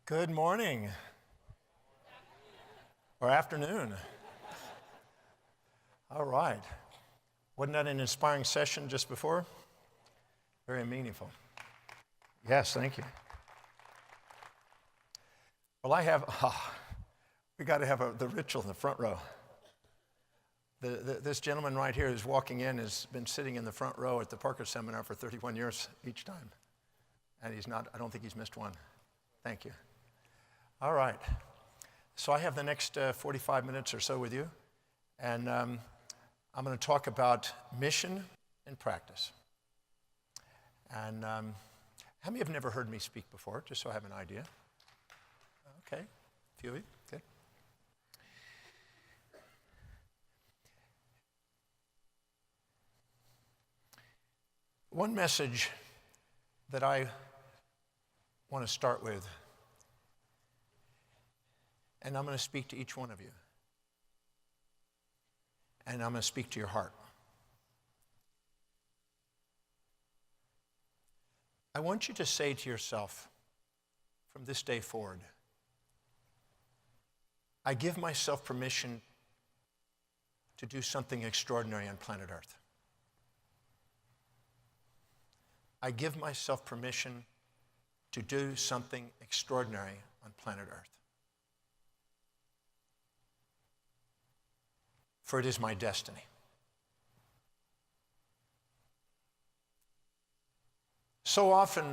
Good morning or afternoon. All right. Wasn't that an inspiring session just before? Very meaningful. Yes, thank you. Well, we got to have the ritual in the front row. This gentleman right here who's walking in has been sitting in the front row at the Parker Seminar for 31 years each time. And I don't think he's missed one. Thank you. All right. So I have the next 45 minutes or so with you. And I'm going to talk about mission and practice. And how many have never heard me speak before, just so I have an idea? Okay, a few of you, good. One message that I want to start with, and I'm going to speak to each one of you, and I'm going to speak to your heart. I want you to say to yourself from this day forward, I give myself permission to do something extraordinary on planet Earth. I give myself permission to do something extraordinary on planet Earth. For it is my destiny. So often,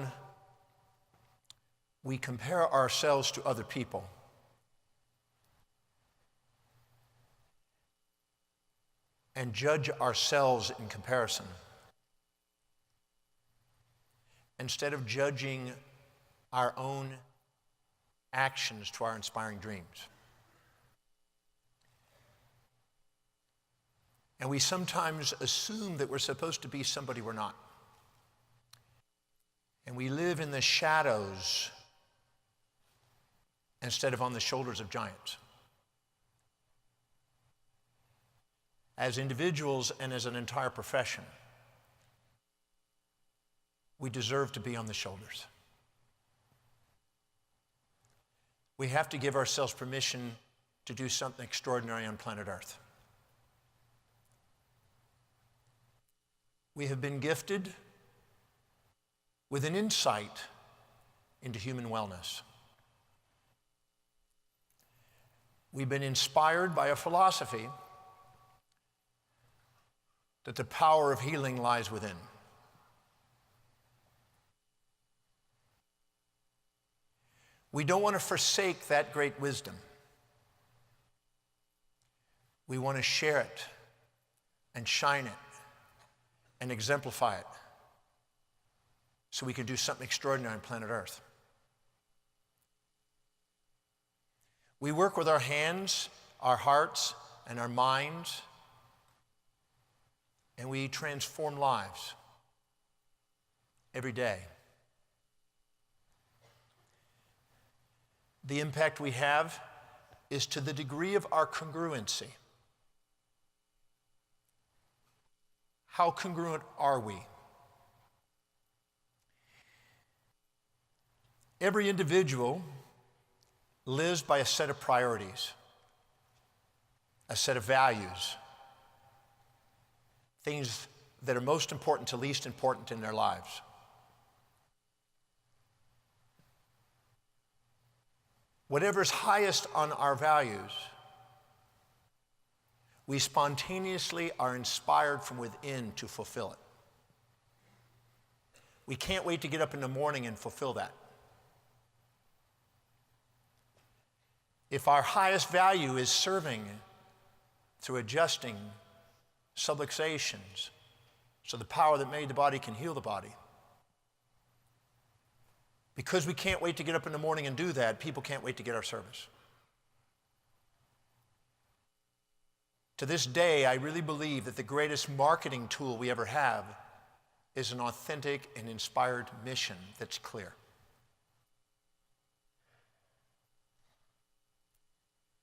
we compare ourselves to other people. And judge ourselves in comparison, instead of judging our own actions to our inspiring dreams. And we sometimes assume that we're supposed to be somebody we're not. And we live in the shadows instead of on the shoulders of giants. As individuals and as an entire profession, we deserve to be on the shoulders. We have to give ourselves permission to do something extraordinary on planet Earth. We have been gifted with an insight into human wellness. We've been inspired by a philosophy that the power of healing lies within. We don't want to forsake that great wisdom. We want to share it and shine it and exemplify it so we can do something extraordinary on planet Earth. We work with our hands, our hearts, and our minds, and we transform lives every day. The impact we have is to the degree of our congruency. How congruent are we? Every individual lives by a set of priorities, a set of values, things that are most important to least important in their lives. Whatever's highest on our values, we spontaneously are inspired from within to fulfill it. We can't wait to get up in the morning and fulfill that. If our highest value is serving through adjusting subluxations so the power that made the body can heal the body, because we can't wait to get up in the morning and do that, people can't wait to get our service. To this day, I really believe that the greatest marketing tool we ever have is an authentic and inspired mission that's clear.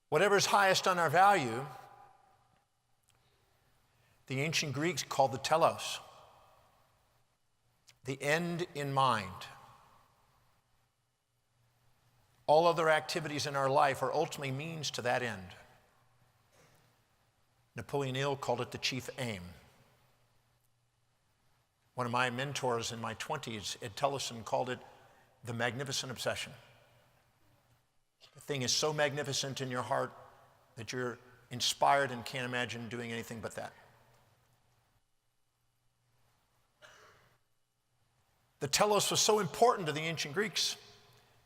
Whatever's highest on our value, the ancient Greeks called the telos, the end in mind. All other activities in our life are ultimately means to that end. Napoleon Hill called it the chief aim. One of my mentors in my 20s, Ed Tellison, called it the magnificent obsession. The thing is so magnificent in your heart that you're inspired and can't imagine doing anything but that. The telos was so important to the ancient Greeks,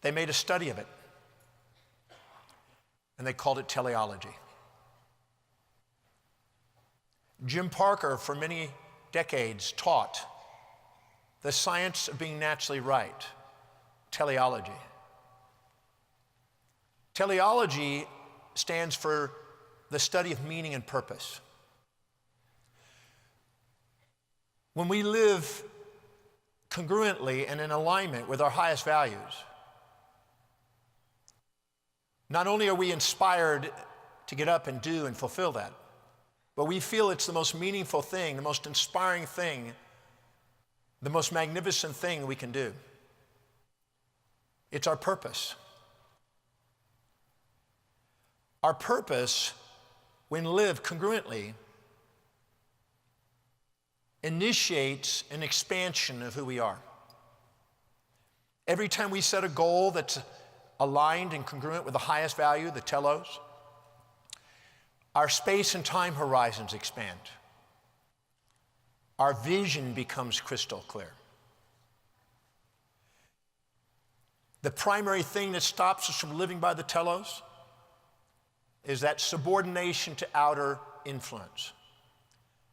they made a study of it, and they called it teleology. Jim Parker, for many decades, taught the science of being naturally right, teleology. Teleology stands for the study of meaning and purpose. When we live congruently and in alignment with our highest values, not only are we inspired to get up and do and fulfill that, but we feel it's the most meaningful thing, the most inspiring thing, the most magnificent thing we can do. It's our purpose. Our purpose, when lived congruently, initiates an expansion of who we are. Every time we set a goal that's aligned and congruent with the highest value, the telos, our space and time horizons expand. Our vision becomes crystal clear. The primary thing that stops us from living by the telos is that subordination to outer influence.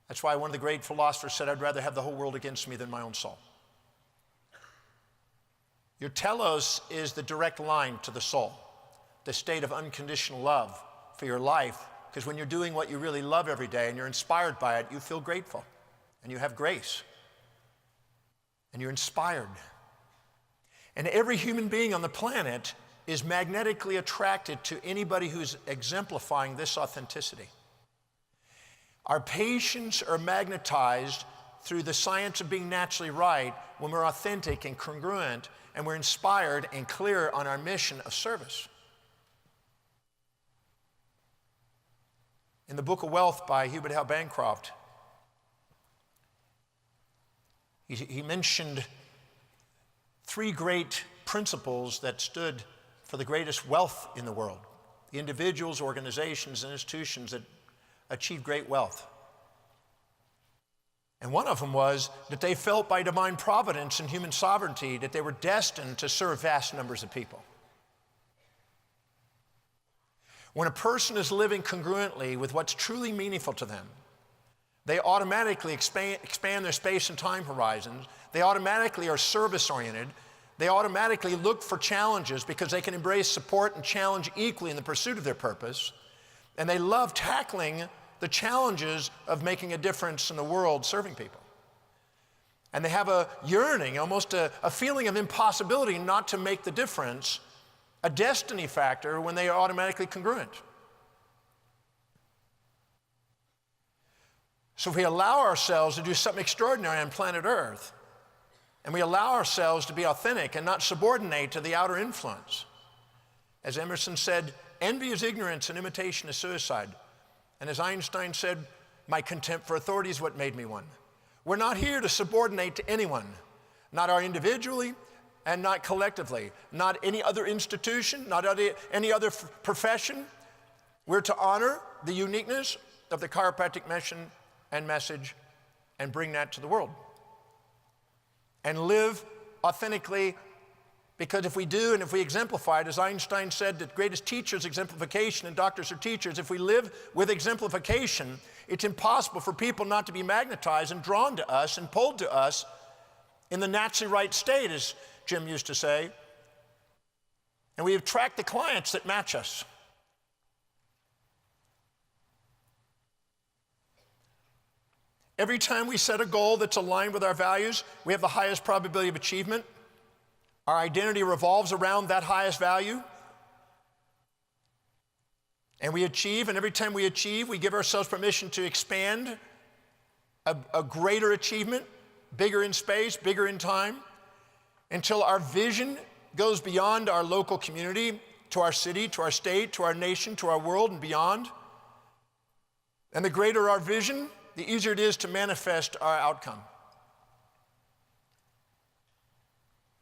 That's why one of the great philosophers said, I'd rather have the whole world against me than my own soul. Your telos is the direct line to the soul, the state of unconditional love for your life, because when you're doing what you really love every day and you're inspired by it, you feel grateful and you have grace and you're inspired. And every human being on the planet is magnetically attracted to anybody who's exemplifying this authenticity. Our patients are magnetized through the science of being naturally right when we're authentic and congruent and we're inspired and clear on our mission of service. In the Book of Wealth by Hubert Howe Bancroft, he mentioned three great principles that stood for the greatest wealth in the world, the individuals, organizations, and institutions that achieved great wealth. And one of them was that they felt by divine providence and human sovereignty that they were destined to serve vast numbers of people. When a person is living congruently with what's truly meaningful to them, they automatically expand their space and time horizons. They automatically are service-oriented. They automatically look for challenges because they can embrace support and challenge equally in the pursuit of their purpose. And they love tackling the challenges of making a difference in the world, serving people. And they have a yearning, almost a feeling of impossibility not to make the difference, a destiny factor when they are automatically congruent. So if we allow ourselves to do something extraordinary on planet Earth, and we allow ourselves to be authentic and not subordinate to the outer influence, as Emerson said, envy is ignorance and imitation is suicide. And as Einstein said, my contempt for authority is what made me one. We're not here to subordinate to anyone, not our individually and not collectively, not any other institution, not any other profession. We're to honor the uniqueness of the chiropractic mission and message and bring that to the world. And live authentically, because if we do and if we exemplify it, as Einstein said, the greatest teacher is exemplification and doctors are teachers. If we live with exemplification, it's impossible for people not to be magnetized and drawn to us and pulled to us in the naturally right state, as Jim used to say. And we attract the clients that match us. Every time we set a goal that's aligned with our values, we have the highest probability of achievement. Our identity revolves around that highest value. And we achieve, and every time we achieve, we give ourselves permission to expand a greater achievement, bigger in space, bigger in time, until our vision goes beyond our local community to our city, to our state, to our nation, to our world and beyond. And the greater our vision, the easier it is to manifest our outcome.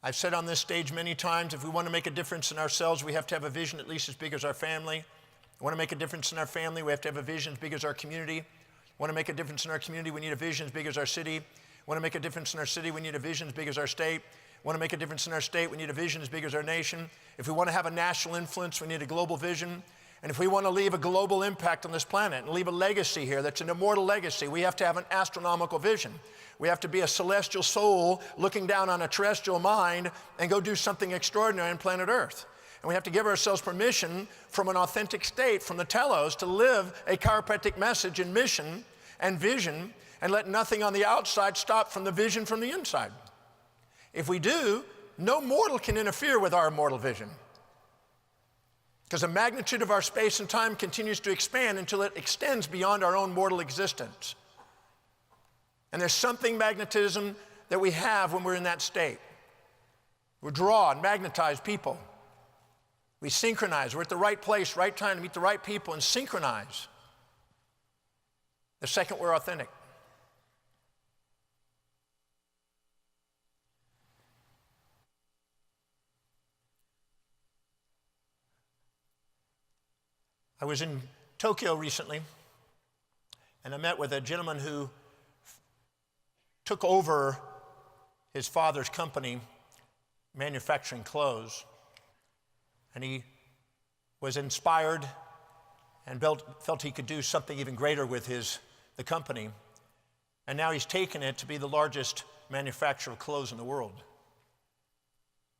I've said on this stage many times, if we want to make a difference in ourselves, we have to have a vision at least as big as our family. If we want to make a difference in our family, we have to have a vision as big as our community. If we want to make a difference in our community, we need a vision as big as our city. If we want to make a difference in our city, we need a vision as big as our state. If we want to make a difference in our state, we need a vision as big as our nation. If we want to have a national influence, we need a global vision. And if we want to leave a global impact on this planet and leave a legacy here that's an immortal legacy, we have to have an astronomical vision. We have to be a celestial soul looking down on a terrestrial mind and go do something extraordinary on planet Earth. And we have to give ourselves permission from an authentic state, from the telos, to live a chiropractic message and mission and vision and let nothing on the outside stop from the vision from the inside. If we do, no mortal can interfere with our immortal vision, because the magnitude of our space and time continues to expand until it extends beyond our own mortal existence. And there's something magnetism that we have when we're in that state. We draw and magnetize people. We synchronize. We're at the right place, right time to meet the right people and synchronize. The second we're authentic. I was in Tokyo recently, and I met with a gentleman who took over his father's company manufacturing clothes, and he was inspired and felt he could do something even greater with the company, and now he's taken it to be the largest manufacturer of clothes in the world.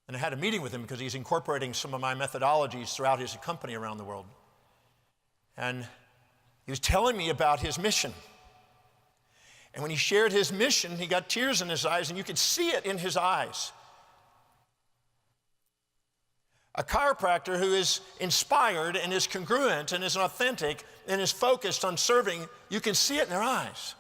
And I had a meeting with him because he's incorporating some of my methodologies throughout his company around the world. And he was telling me about his mission. And when he shared his mission, he got tears in his eyes, and you could see it in his eyes. A chiropractor who is inspired and is congruent and is authentic and is focused on serving, you can see it in their eyes.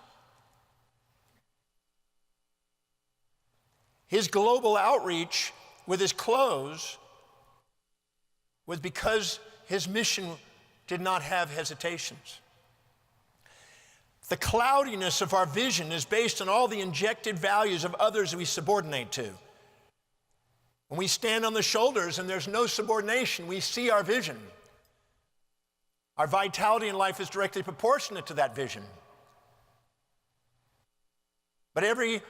His global outreach with his clothes was because his mission did not have hesitations. The cloudiness of our vision is based on all the injected values of others we subordinate to. When we stand on the shoulders and there's no subordination, we see our vision. Our vitality in life is directly proportionate to that vision. But every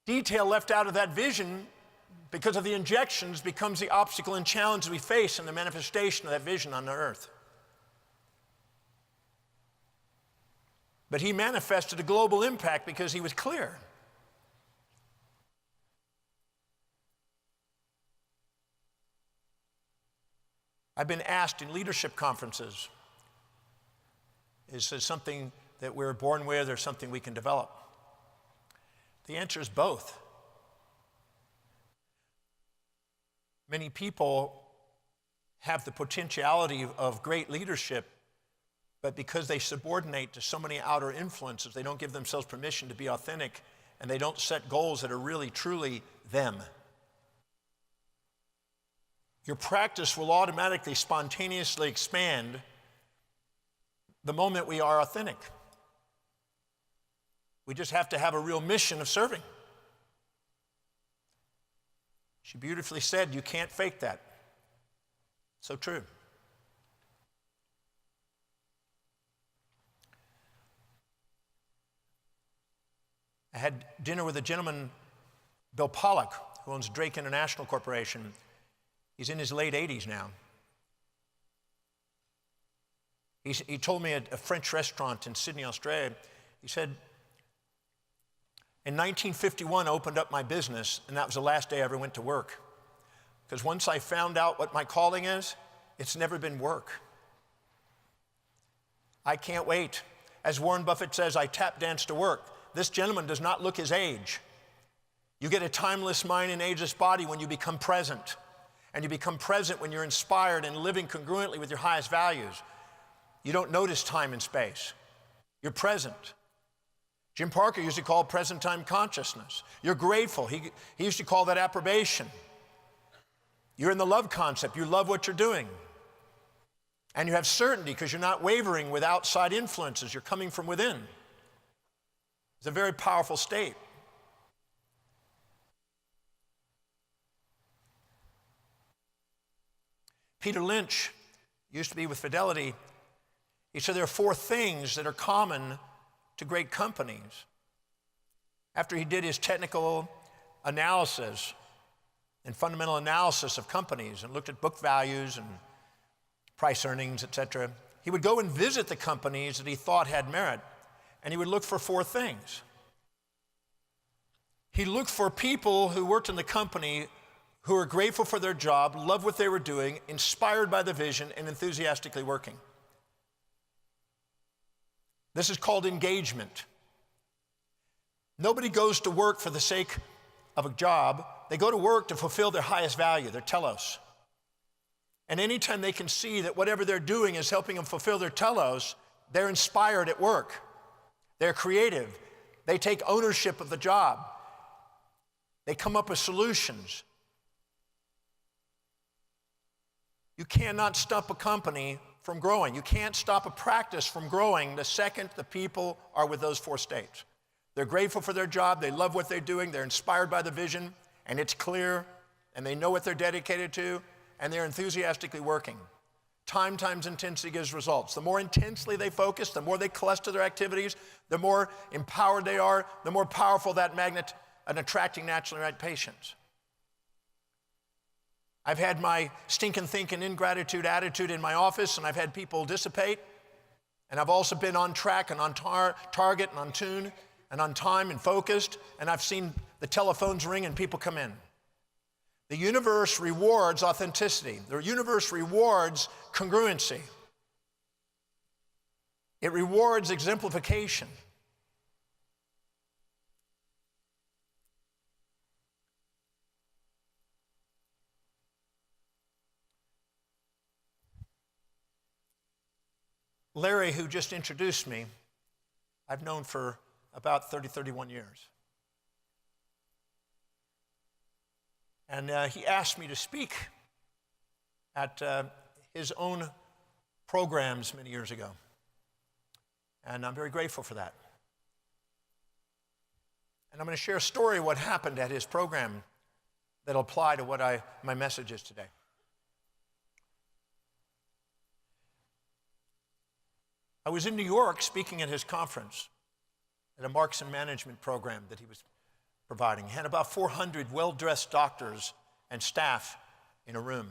detail left out of that vision, because of the injections, becomes the obstacle and challenge we face in the manifestation of that vision on the earth. But he manifested a global impact because he was clear. I've been asked in leadership conferences, is this something that we're born with or something we can develop? The answer is both. Many people have the potentiality of great leadership, but because they subordinate to so many outer influences, they don't give themselves permission to be authentic, and they don't set goals that are really, truly them. Your practice will automatically, spontaneously expand the moment we are authentic. We just have to have a real mission of serving. She beautifully said, you can't fake that. So true. I had dinner with a gentleman, Bill Pollack, who owns Drake International Corporation. He's in his late 80s now. He told me at a French restaurant in Sydney, Australia, he said, in 1951, I opened up my business, and that was the last day I ever went to work. Because once I found out what my calling is, it's never been work. I can't wait. As Warren Buffett says, I tap dance to work. This gentleman does not look his age. You get a timeless mind and ageless body when you become present. And you become present when you're inspired and living congruently with your highest values. You don't notice time and space. You're present. Jim Parker used to call present time consciousness. You're grateful. He used to call that approbation. You're in the love concept. You love what you're doing. And you have certainty because you're not wavering with outside influences. You're coming from within. It's a very powerful state. Peter Lynch used to be with Fidelity. He said there are 4 things that are common to great companies. After he did his technical analysis and fundamental analysis of companies and looked at book values and price earnings, etc., he would go and visit the companies that he thought had merit, and he would look for 4 things. He looked for people who worked in the company who were grateful for their job, loved what they were doing, inspired by the vision, and enthusiastically working. This is called engagement. Nobody goes to work for the sake of a job. They go to work to fulfill their highest value, their telos. And anytime they can see that whatever they're doing is helping them fulfill their telos, they're inspired at work. They're creative. They take ownership of the job. They come up with solutions. You cannot stop a company from growing. You can't stop a practice from growing the second the people are with those 4 states. They're grateful for their job, they love what they're doing, they're inspired by the vision, and it's clear, and they know what they're dedicated to, and they're enthusiastically working. Time times intensity gives results. The more intensely they focus, the more they cluster their activities, the more empowered they are, the more powerful that magnet in attracting naturally right patients. I've had my stinking thinking ingratitude attitude in my office, and I've had people dissipate, and I've also been on track and on target and on tune and on time and focused, and I've seen the telephones ring and people come in. The universe rewards authenticity. The universe rewards congruency. It rewards exemplification. Larry, who just introduced me, I've known for about 31 years. And he asked me to speak at his own programs many years ago. And I'm very grateful for that. And I'm going to share a story of what happened at his program that'll apply to what my message is today. I was in New York speaking at his conference at a Marks and Management program that he was providing. He had about 400 well-dressed doctors and staff in a room.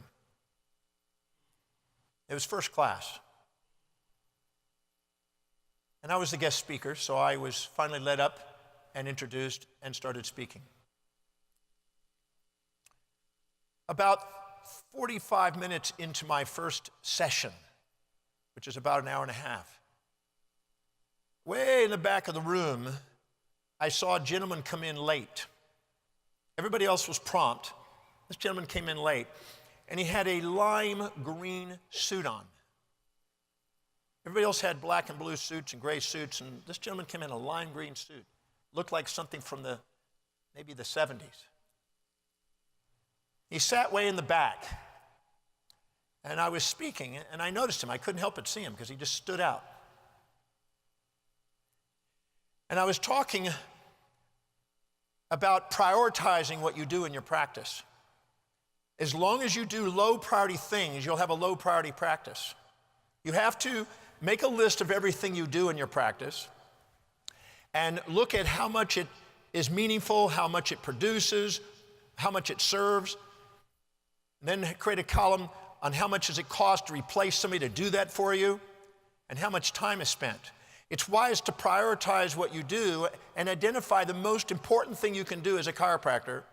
It was first class. And I was the guest speaker, so I was finally led up and introduced and started speaking. About 45 minutes into my first session, which is about an hour and a half, way in the back of the room, I saw a gentleman come in late. Everybody else was prompt. This gentleman came in late, and he had a lime green suit on. Everybody else had black and blue suits and gray suits, and this gentleman came in a lime green suit. Looked like something from maybe the 70s. He sat way in the back, and I was speaking, and I noticed him. I couldn't help but see him because he just stood out. And I was talking about prioritizing what you do in your practice. As long as you do low priority things, you'll have a low priority practice. You have to make a list of everything you do in your practice and look at how much it is meaningful, how much it produces, how much it serves. And then create a column on how much does it cost to replace somebody to do that for you and how much time is spent. It's wise to prioritize what you do and identify the most important thing you can do as a chiropractor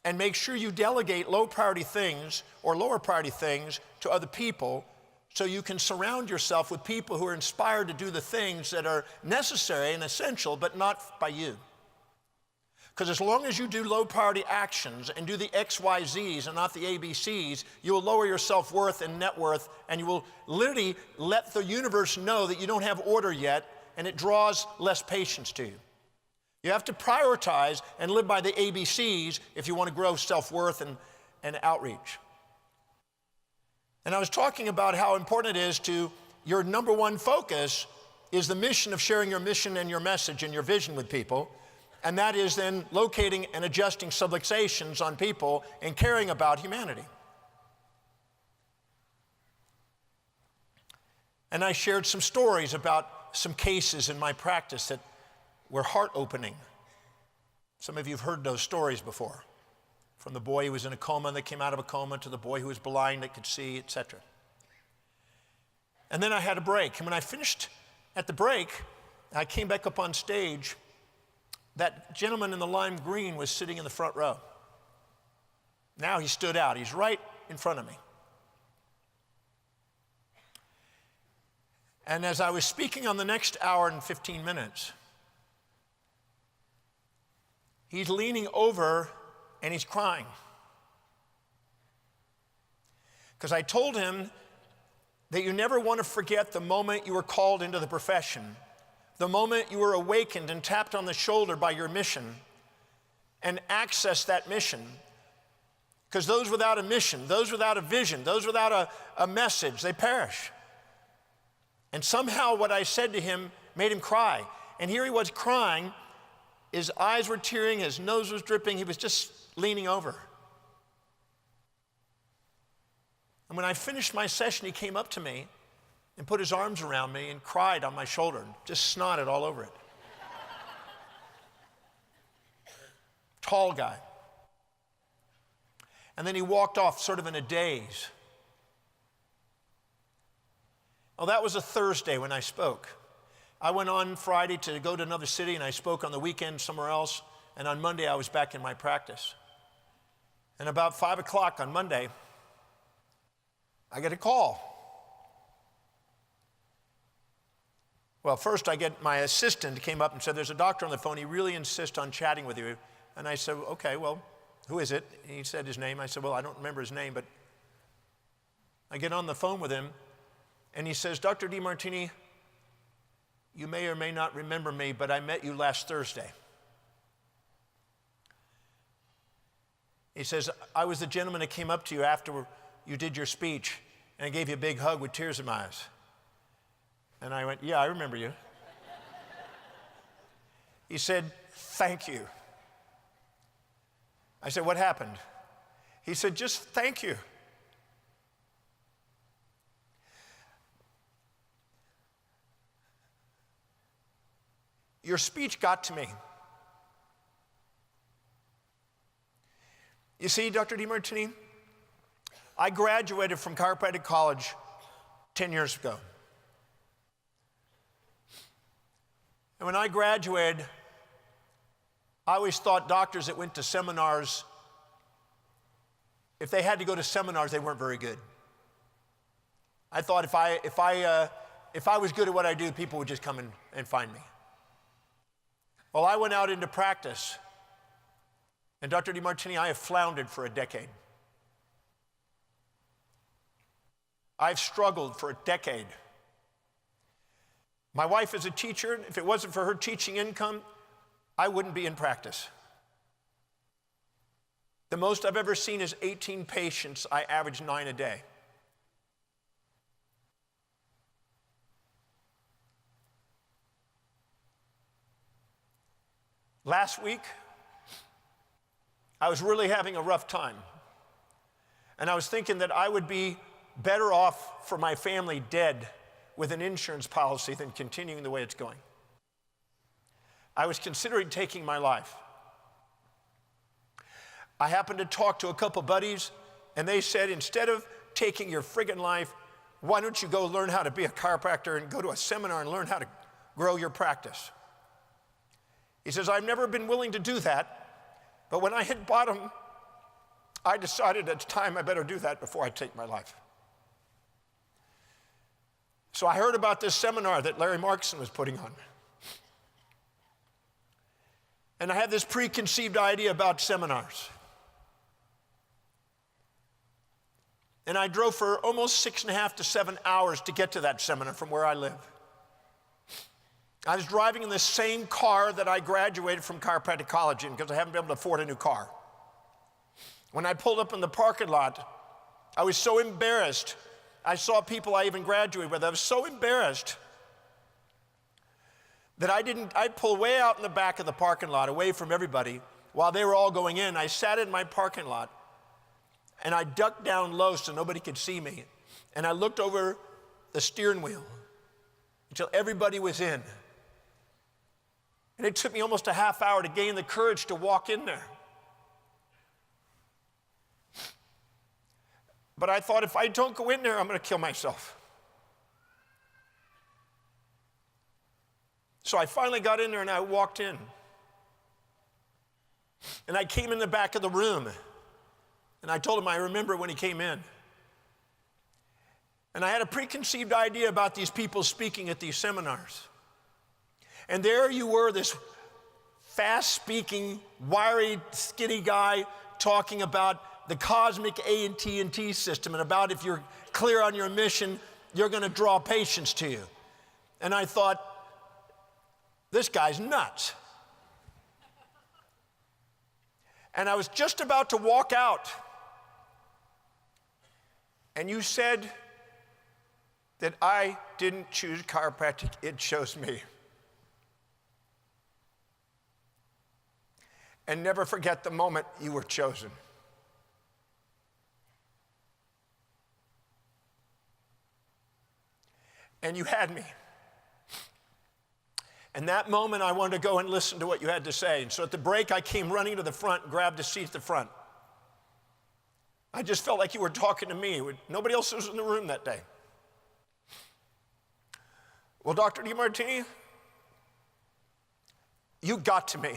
and make sure you delegate low priority things or lower priority things to other people so you can surround yourself with people who are inspired to do the things that are necessary and essential, but not by you. Because as long as you do low priority actions and do the XYZs and not the ABCs, you will lower your self-worth and net worth, and you will literally let the universe know that you don't have order yet, and it draws less patience to you. You have to prioritize and live by the ABCs if you want to grow self-worth and outreach. And I was talking about how important it is to, your number one focus is the mission of sharing your mission and your message and your vision with people. And that is then locating and adjusting subluxations on people and caring about humanity. And I shared some stories about some cases in my practice that were heart-opening. Some of you have heard those stories before. From the boy who was in a coma that came out of a coma to the boy who was blind that could see, etc. And then I had a break. And when I finished at the break, I came back up on stage. That gentleman in the lime green was sitting in the front row. Now he stood out. He's right in front of me. And as I was speaking on the next hour and 15 minutes, he's leaning over and he's crying. Because I told him that you never want to forget the moment you were called into the profession, the moment you were awakened and tapped on the shoulder by your mission, and access that mission. Because those without a mission, those without a vision, those without a message, they perish. And somehow what I said to him made him cry. And here he was crying. His eyes were tearing, his nose was dripping, he was just leaning over. And when I finished my session, he came up to me and put his arms around me and cried on my shoulder, just snotted all over it. Tall guy. And then he walked off sort of in a daze. Well, that was a Thursday when I spoke. I went on Friday to go to another city and I spoke on the weekend somewhere else. And on Monday, I was back in my practice. And about 5 o'clock on Monday, I get a call. Well, first I get my assistant came up and said, there's a doctor on the phone. He really insists on chatting with you. And I said, okay, well, who is it? And he said his name. I said, well, I don't remember his name, but I get on the phone with him and he says, Dr. Demartini, you may or may not remember me, but I met you last Thursday. He says, I was the gentleman that came up to you after you did your speech, and I gave you a big hug with tears in my eyes. And I went, yeah, I remember you. He said, thank you. I said, what happened? He said, just thank you. Your speech got to me. You see, Dr. Demartini, I graduated from chiropractic college 10 years ago. And when I graduated, I always thought doctors that went to seminars, if they had to go to seminars, they weren't very good. I thought if I was good at what I do, people would just come and find me. Well, I went out into practice. And Dr. Demartini, I have floundered for a decade. I've struggled for a decade. My wife is a teacher. If it wasn't for her teaching income, I wouldn't be in practice. The most I've ever seen is 18 patients. I average 9 a day. Last week, I was really having a rough time. And I was thinking that I would be better off for my family dead with an insurance policy than continuing the way it's going. I was considering taking my life. I happened to talk to a couple buddies, and they said, instead of taking your friggin' life, why don't you go learn how to be a chiropractor and go to a seminar and learn how to grow your practice? He says, I've never been willing to do that. But when I hit bottom, I decided it's time I better do that before I take my life. So I heard about this seminar that Larry Markson was putting on. And I had this preconceived idea about seminars. And I drove for almost 6.5 to 7 hours to get to that seminar from where I live. I was driving in the same car that I graduated from chiropractic college in because I haven't been able to afford a new car. When I pulled up in the parking lot, I was so embarrassed I saw people I even graduated with. I was so embarrassed that I pulled way out in the back of the parking lot, away from everybody, while they were all going in. I sat in my parking lot, and I ducked down low so nobody could see me. And I looked over the steering wheel until everybody was in. And it took me almost a half hour to gain the courage to walk in there. But I thought, if I don't go in there, I'm going to kill myself. So I finally got in there and I walked in. And I came in the back of the room. And I told him I remember when he came in. And I had a preconceived idea about these people speaking at these seminars. And there you were, this fast-speaking, wiry, skinny guy talking about the cosmic AT&T system and about if you're clear on your mission, you're going to draw patients to you. And I thought, this guy's nuts. And I was just about to walk out, and you said that I didn't choose chiropractic, it chose me. And never forget the moment you were chosen. And you had me. And that moment, I wanted to go and listen to what you had to say. And so at the break, I came running to the front and grabbed a seat at the front. I just felt like you were talking to me. Nobody else was in the room that day. Well, Dr. Demartini, you got to me.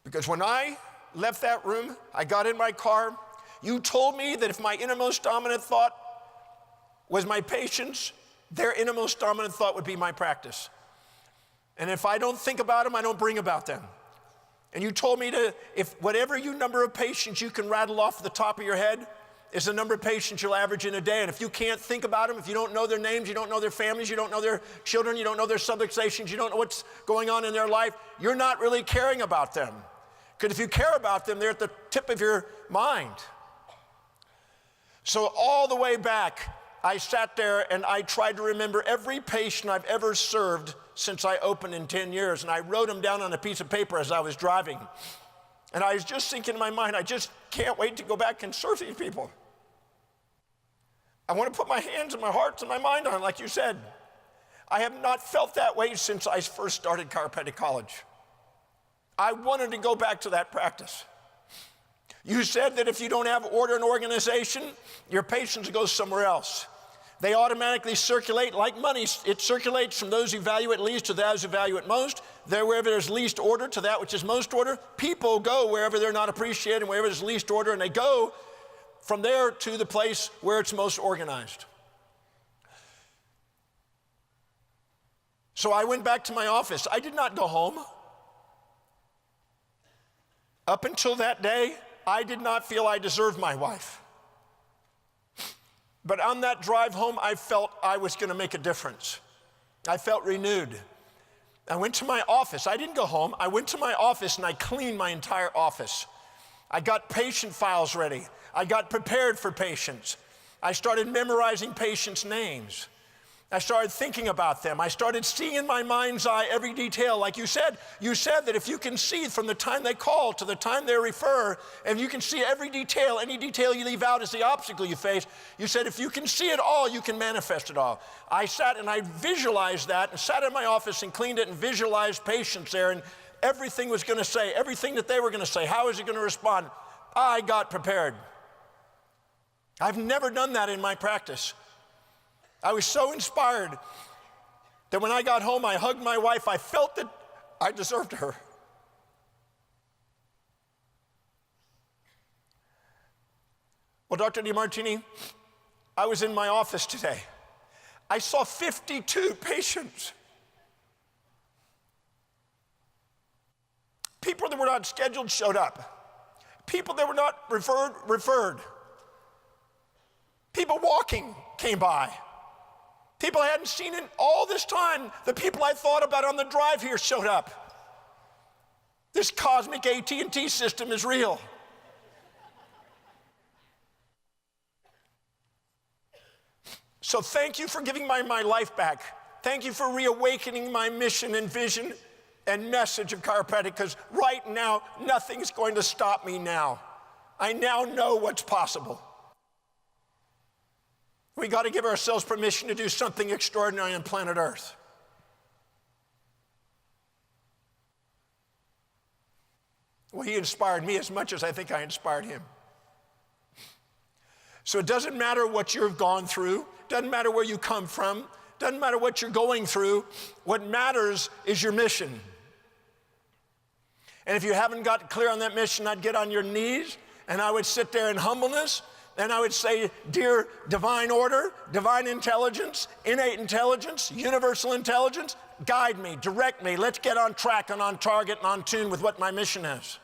Because when I left that room, I got in my car, you told me that if my innermost dominant thought was my patients, their innermost dominant thought would be my practice. And if I don't think about them, I don't bring about them. And you told me if whatever number of patients you can rattle off the top of your head is the number of patients you'll average in a day. And if you can't think about them, if you don't know their names, you don't know their families, you don't know their children, you don't know their subluxations, you don't know what's going on in their life, you're not really caring about them. Because if you care about them, they're at the tip of your mind. So all the way back, I sat there and I tried to remember every patient I've ever served since I opened in 10 years. And I wrote them down on a piece of paper as I was driving. And I was just thinking in my mind, I just can't wait to go back and serve these people. I want to put my hands and my heart and my mind on it, like you said. I have not felt that way since I first started chiropractic college. I wanted to go back to that practice. You said that if you don't have order and organization, your patients go somewhere else. They automatically circulate like money. It circulates from those who value it least to those who value it most. Wherever there's least order to that which is most order. People go wherever they're not appreciated, and wherever there's least order, and they go from there to the place where it's most organized. So I went back to my office. I did not go home. Up until that day, I did not feel I deserved my wife. But on that drive home, I felt I was going to make a difference. I felt renewed. I went to my office. I didn't go home. I went to my office and I cleaned my entire office. I got patient files ready. I got prepared for patients. I started memorizing patients' names. I started thinking about them. I started seeing in my mind's eye every detail. Like you said that if you can see from the time they call to the time they refer, and you can see every detail, any detail you leave out is the obstacle you face. You said if you can see it all, you can manifest it all. I sat and I visualized that and sat in my office and cleaned it and visualized patients there, and everything was going to say, everything that they were going to say, how is it going to respond? I got prepared. I've never done that in my practice. I was so inspired that when I got home, I hugged my wife. I felt that I deserved her. Well, Dr. Demartini, I was in my office today. I saw 52 patients. People that were not scheduled showed up. People that were not referred. People walking came by. People I hadn't seen in all this time. The people I thought about on the drive here showed up. This cosmic AT&T system is real. So thank you for giving my life back. Thank you for reawakening my mission and vision and message of chiropractic, because right now, nothing's going to stop me now. I now know what's possible. We got to give ourselves permission to do something extraordinary on planet Earth. Well, he inspired me as much as I think I inspired him. So it doesn't matter what you've gone through, doesn't matter where you come from, doesn't matter what you're going through. What matters is your mission. And if you haven't got clear on that mission, I'd get on your knees and I would sit there in humbleness and I would say, dear divine order, divine intelligence, innate intelligence, universal intelligence, guide me, direct me. Let's get on track and on target and on tune with what my mission is.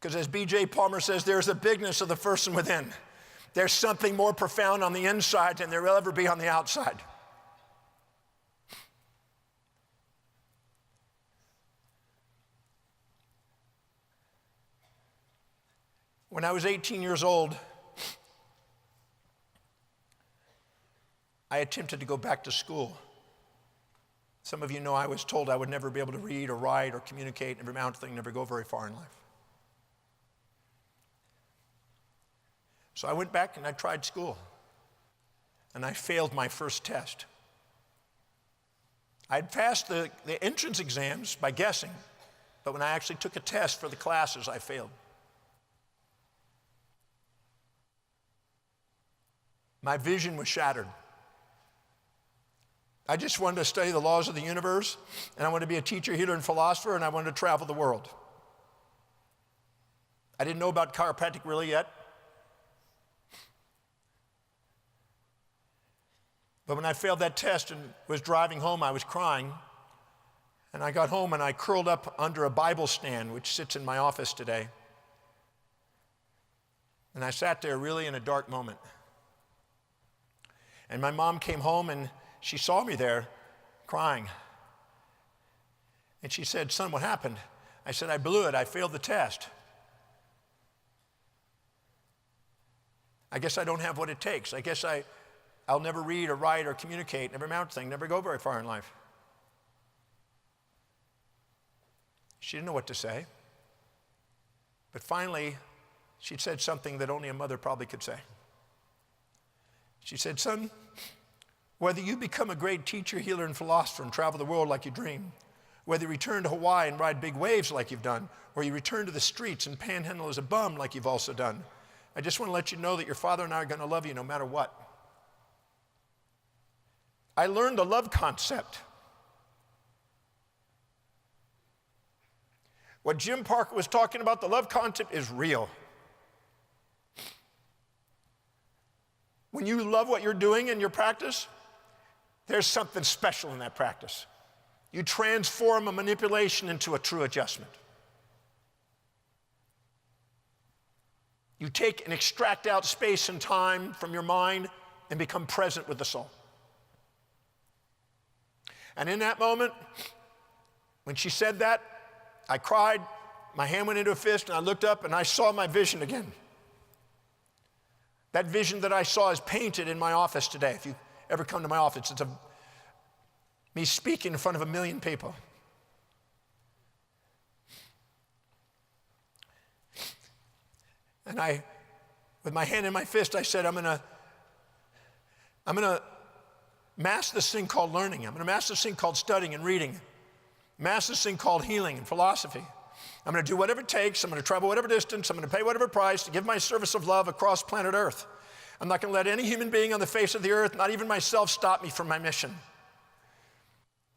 Because as B.J. Palmer says, there's a bigness of the person within. There's something more profound on the inside than there will ever be on the outside. When I was 18 years old, I attempted to go back to school. Some of you know I was told I would never be able to read or write or communicate, never amount to anything, never go very far in life. So I went back and I tried school, and I failed my first test. I'd passed the entrance exams by guessing, but when I actually took a test for the classes, I failed. My vision was shattered. I just wanted to study the laws of the universe, and I wanted to be a teacher, healer, and philosopher, and I wanted to travel the world. I didn't know about chiropractic really yet. But when I failed that test and was driving home, I was crying. And I got home and I curled up under a Bible stand, which sits in my office today. And I sat there really in a dark moment. And my mom came home and she saw me there crying. And she said, son, what happened? I said, I blew it. I failed the test. I guess I don't have what it takes. I guess I'll never read or write or communicate, never amount to anything, never go very far in life. She didn't know what to say. But finally, she said something that only a mother probably could say. She said, son, whether you become a great teacher, healer, and philosopher and travel the world like you dream, whether you return to Hawaii and ride big waves like you've done, or you return to the streets and panhandle as a bum like you've also done, I just want to let you know that your father and I are going to love you no matter what. I learned the love concept. What Jim Parker was talking about, the love concept, is real. When you love what you're doing in your practice, there's something special in that practice. You transform a manipulation into a true adjustment. You take and extract out space and time from your mind and become present with the soul. And in that moment, when she said that, I cried, my hand went into a fist, and I looked up and I saw my vision again. That vision that I saw is painted in my office today. If you ever come to my office, it's me speaking in front of 1 million people. And with my hand in my fist, I said, I'm gonna master this thing called learning. I'm gonna master this thing called studying and reading. Master this thing called healing and philosophy. I'm gonna do whatever it takes. I'm gonna travel whatever distance. I'm gonna pay whatever price to give my service of love across planet Earth. I'm not gonna let any human being on the face of the earth, not even myself, stop me from my mission.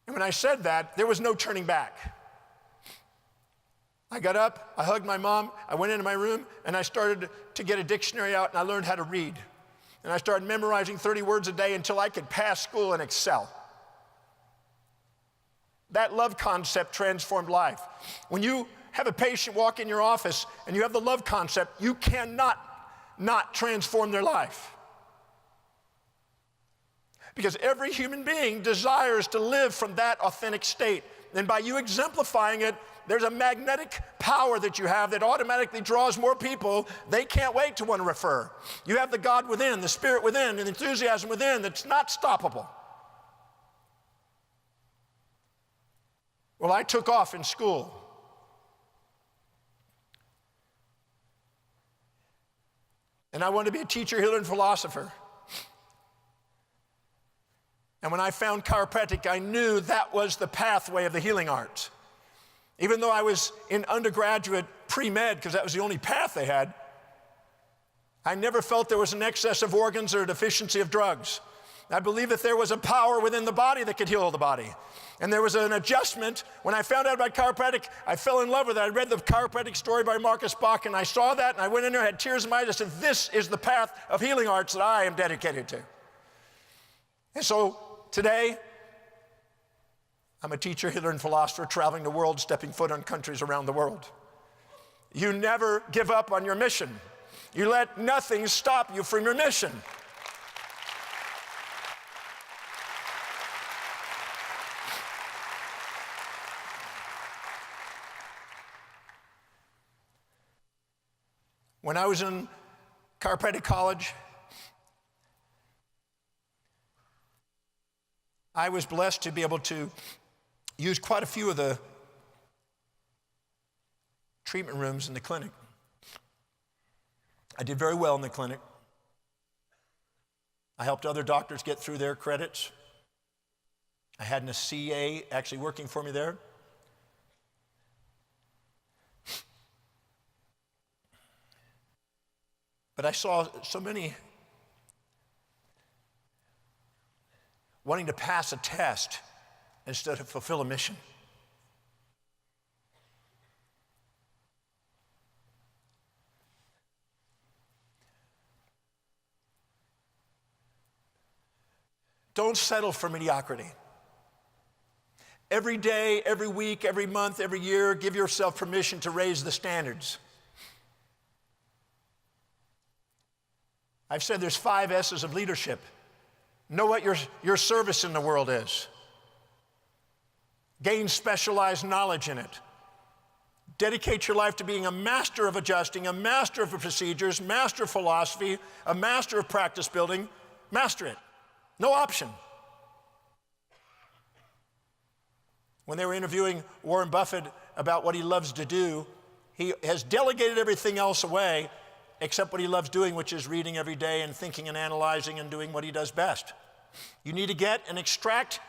And when I said that, there was no turning back. I got up, I hugged my mom, I went into my room, and I started to get a dictionary out, and I learned how to read. And I started memorizing 30 words a day until I could pass school and excel. That love concept transformed life. When you have a patient walk in your office and you have the love concept, you cannot not transform their life. Because every human being desires to live from that authentic state. and by you exemplifying it, there's a magnetic power that you have that automatically draws more people. They can't wait to want to refer. You have the God within, the Spirit within, and the enthusiasm within that's not stoppable. Well, I took off in school. And I wanted to be a teacher, healer, and philosopher. And when I found chiropractic, I knew that was the pathway of the healing arts. Even though I was in undergraduate pre-med, because that was the only path they had, I never felt there was an excess of organs or a deficiency of drugs. I believed that there was a power within the body that could heal the body. And there was an adjustment. When I found out about chiropractic, I fell in love with it. I read the chiropractic story by Marcus Bach, and I saw that, and I went in there, had tears in my eyes. I said, this is the path of healing arts that I am dedicated to. And so today, I'm a teacher, healer, and philosopher, traveling the world, stepping foot on countries around the world. You never give up on your mission. You let nothing stop you from your mission. When I was in chiropractic college, I was blessed to be able to use quite a few of the treatment rooms in the clinic. I did very well in the clinic. I helped other doctors get through their credits. I had an CA actually working for me there. But I saw so many wanting to pass a test instead of fulfill a mission. Don't settle for mediocrity. Every day, every week, every month, every year, give yourself permission to raise the standards. I've said there's 5 S's of leadership. Know what your service in the world is. Gain specialized knowledge in it. Dedicate your life to being a master of adjusting, a master of procedures, master of philosophy, a master of practice building. Master it. No option. When they were interviewing Warren Buffett about what he loves to do, he has delegated everything else away except what he loves doing, which is reading every day and thinking and analyzing and doing what he does best. You need to get and extract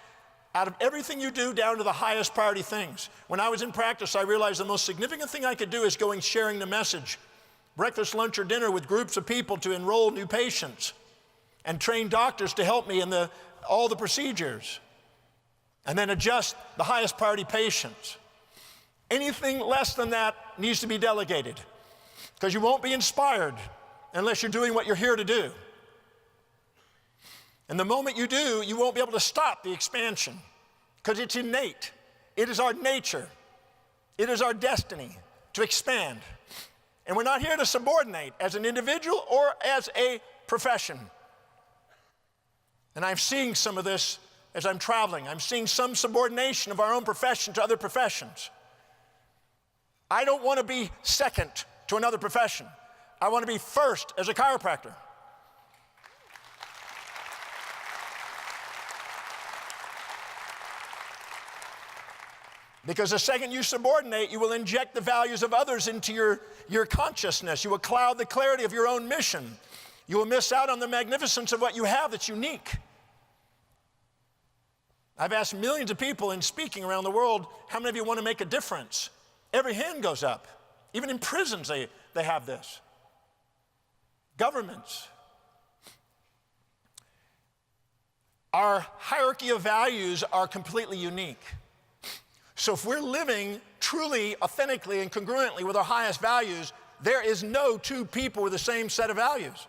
out of everything you do down to the highest priority things. When I was in practice, I realized the most significant thing I could do is going sharing the message. Breakfast, lunch, or dinner with groups of people to enroll new patients and train doctors to help me in all the procedures. And then adjust the highest priority patients. Anything less than that needs to be delegated, because you won't be inspired unless you're doing what you're here to do. And the moment you do, you won't be able to stop the expansion, because it's innate. It is our nature. It is our destiny to expand. And we're not here to subordinate as an individual or as a profession. And I'm seeing some of this as I'm traveling. I'm seeing some subordination of our own profession to other professions. I don't want to be second to another profession. I want to be first as a chiropractor. Because the second you subordinate, you will inject the values of others into your consciousness. You will cloud the clarity of your own mission. You will miss out on the magnificence of what you have that's unique. I've asked millions of people in speaking around the world, how many of you want to make a difference? Every hand goes up. Even in prisons, they have this. Governments. Our hierarchy of values are completely unique. So if we're living truly, authentically, and congruently with our highest values, there is no 2 people with the same set of values.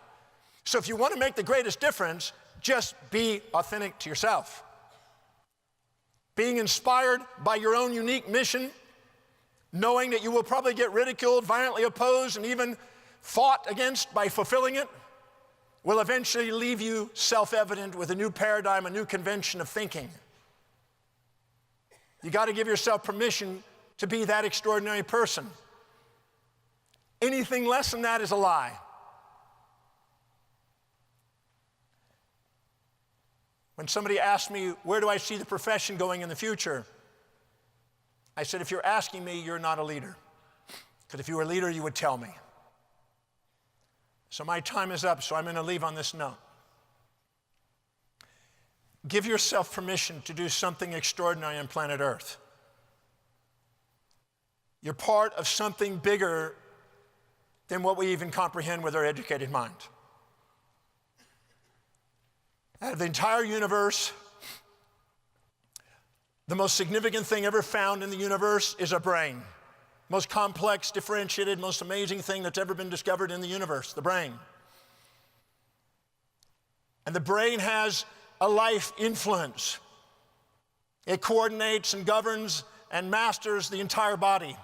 So if you want to make the greatest difference, just be authentic to yourself. Being inspired by your own unique mission, knowing that you will probably get ridiculed, violently opposed, and even fought against by fulfilling it, will eventually leave you self-evident with a new paradigm, a new convention of thinking. You got to give yourself permission to be that extraordinary person. Anything less than that is a lie. When somebody asked me, where do I see the profession going in the future? I said, if you're asking me, you're not a leader. Because if you were a leader, you would tell me. So my time is up, so I'm going to leave on this note. Give yourself permission to do something extraordinary on planet Earth. You're part of something bigger than what we even comprehend with our educated mind. Out of the entire universe, the most significant thing ever found in the universe is a brain. Most complex, differentiated, most amazing thing that's ever been discovered in the universe, the brain. And the brain has a life influence. It coordinates and governs and masters the entire body.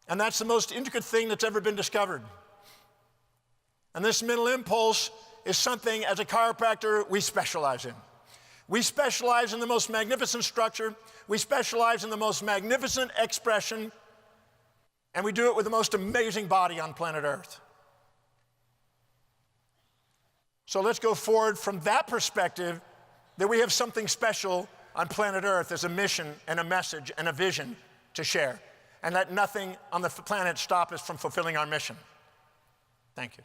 And that's the most intricate thing that's ever been discovered. And this mental impulse is something, as a chiropractor, we specialize in. We specialize in the most magnificent structure. We specialize in the most magnificent expression. And we do it with the most amazing body on planet Earth. So let's go forward from that perspective, that we have something special on planet Earth as a mission and a message and a vision to share. And let nothing on the planet stop us from fulfilling our mission. Thank you.